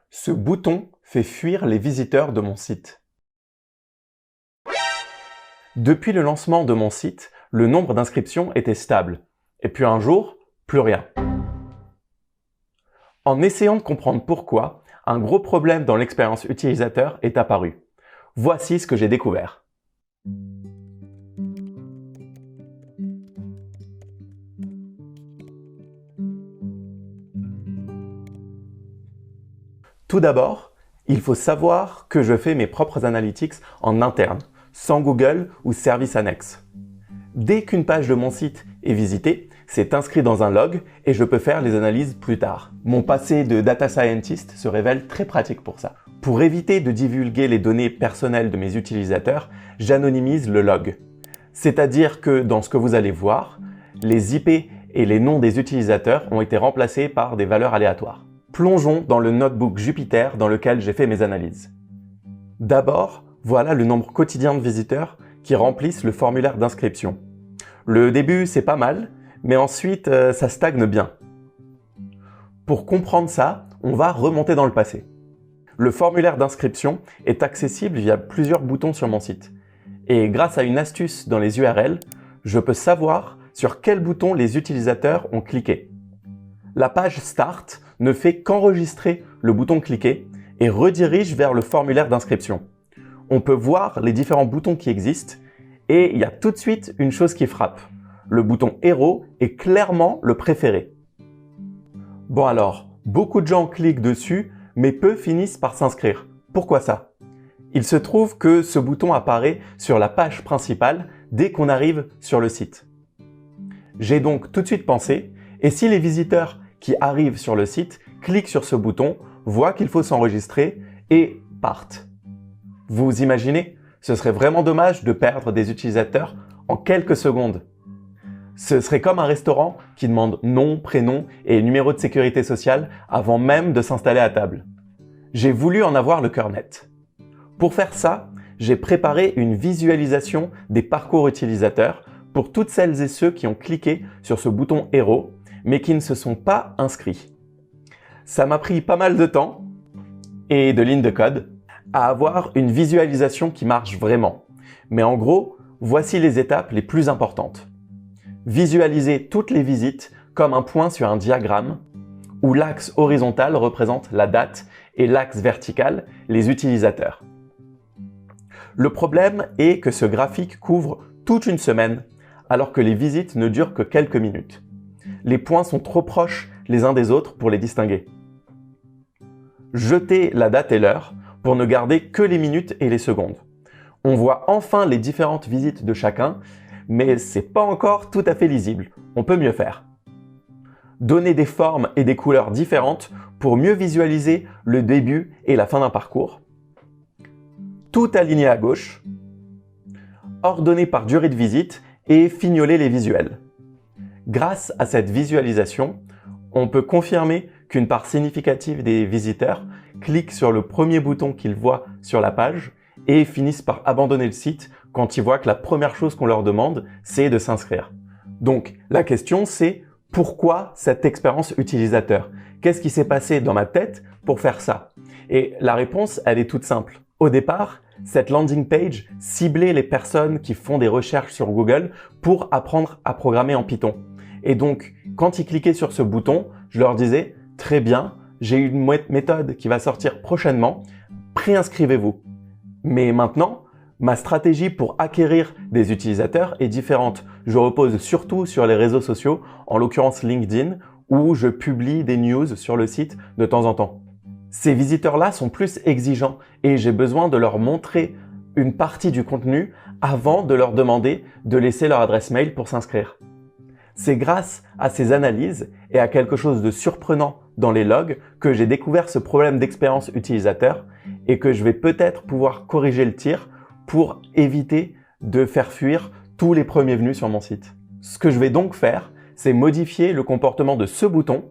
Ce bouton fait fuir les visiteurs de mon site. Depuis le lancement de mon site, le nombre d'inscriptions était stable. Et puis un jour, plus rien. En essayant de comprendre pourquoi, un gros problème dans l'expérience utilisateur est apparu. Voici ce que j'ai découvert. Tout d'abord, il faut savoir que je fais mes propres analytics en interne, sans Google ou service annexe. Dès qu'une page de mon site est visitée, c'est inscrit dans un log et je peux faire les analyses plus tard. Mon passé de data scientist se révèle très pratique pour ça. Pour éviter de divulguer les données personnelles de mes utilisateurs, j'anonymise le log. C'est-à-dire que dans ce que vous allez voir, les IP et les noms des utilisateurs ont été remplacés par des valeurs aléatoires. Plongeons dans le notebook Jupyter dans lequel j'ai fait mes analyses. D'abord, voilà le nombre quotidien de visiteurs qui remplissent le formulaire d'inscription. Le début, c'est pas mal, mais ensuite, ça stagne bien. Pour comprendre ça, on va remonter dans le passé. Le formulaire d'inscription est accessible via plusieurs boutons sur mon site. Et grâce à une astuce dans les URL, je peux savoir sur quel bouton les utilisateurs ont cliqué. La page Start ne fait qu'enregistrer le bouton cliqué et redirige vers le formulaire d'inscription. On peut voir les différents boutons qui existent et il y a tout de suite une chose qui frappe. Le bouton héros est clairement le préféré. Bon alors, beaucoup de gens cliquent dessus, mais peu finissent par s'inscrire. Pourquoi ça? Il se trouve que ce bouton apparaît sur la page principale dès qu'on arrive sur le site. J'ai donc tout de suite pensé, et si les visiteurs qui arrivent sur le site cliquent sur ce bouton, voient qu'il faut s'enregistrer et partent. Vous imaginez? Ce serait vraiment dommage de perdre des utilisateurs en quelques secondes. Ce serait comme un restaurant qui demande nom, prénom et numéro de sécurité sociale avant même de s'installer à table. J'ai voulu en avoir le cœur net. Pour faire ça, j'ai préparé une visualisation des parcours utilisateurs pour toutes celles et ceux qui ont cliqué sur ce bouton héros mais qui ne se sont pas inscrits. Ça m'a pris pas mal de temps et de lignes de code à avoir une visualisation qui marche vraiment. Mais en gros, voici les étapes les plus importantes. Visualiser toutes les visites comme un point sur un diagramme où l'axe horizontal représente la date et l'axe vertical les utilisateurs. Le problème est que ce graphique couvre toute une semaine alors que les visites ne durent que quelques minutes. Les points sont trop proches les uns des autres pour les distinguer. Jetez la date et l'heure pour ne garder que les minutes et les secondes. On voit enfin les différentes visites de chacun, mais c'est pas encore tout à fait lisible. On peut mieux faire. Donnez des formes et des couleurs différentes pour mieux visualiser le début et la fin d'un parcours. Tout aligné à gauche. Ordonner par durée de visite et fignoler les visuels. Grâce à cette visualisation, on peut confirmer qu'une part significative des visiteurs cliquent sur le premier bouton qu'ils voient sur la page et finissent par abandonner le site quand ils voient que la première chose qu'on leur demande, c'est de s'inscrire. Donc, la question c'est pourquoi cette expérience utilisateur? Qu'est-ce qui s'est passé dans ma tête pour faire ça? Et la réponse, elle est toute simple. Au départ, cette landing page ciblait les personnes qui font des recherches sur Google pour apprendre à programmer en Python. Et donc, quand ils cliquaient sur ce bouton, je leur disais « Très bien, j'ai une méthode qui va sortir prochainement, préinscrivez-vous ». Mais maintenant, ma stratégie pour acquérir des utilisateurs est différente. Je repose surtout sur les réseaux sociaux, en l'occurrence LinkedIn, où je publie des news sur le site de temps en temps. Ces visiteurs-là sont plus exigeants et j'ai besoin de leur montrer une partie du contenu avant de leur demander de laisser leur adresse mail pour s'inscrire. C'est grâce à ces analyses et à quelque chose de surprenant dans les logs que j'ai découvert ce problème d'expérience utilisateur et que je vais peut-être pouvoir corriger le tir pour éviter de faire fuir tous les premiers venus sur mon site. Ce que je vais donc faire, c'est modifier le comportement de ce bouton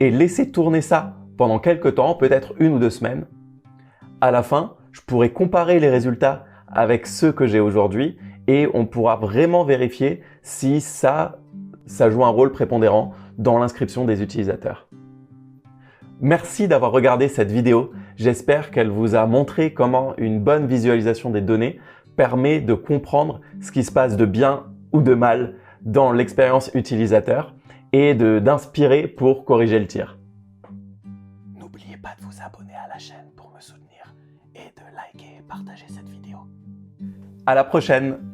et laisser tourner ça pendant quelques temps, peut-être 1 ou 2 semaines. À la fin, je pourrai comparer les résultats avec ceux que j'ai aujourd'hui et on pourra vraiment vérifier si ça joue un rôle prépondérant dans l'inscription des utilisateurs. Merci d'avoir regardé cette vidéo. J'espère qu'elle vous a montré comment une bonne visualisation des données permet de comprendre ce qui se passe de bien ou de mal dans l'expérience utilisateur et d'inspirer pour corriger le tir. N'oubliez pas de vous abonner à la chaîne pour me soutenir et de liker et partager cette vidéo. À la prochaine!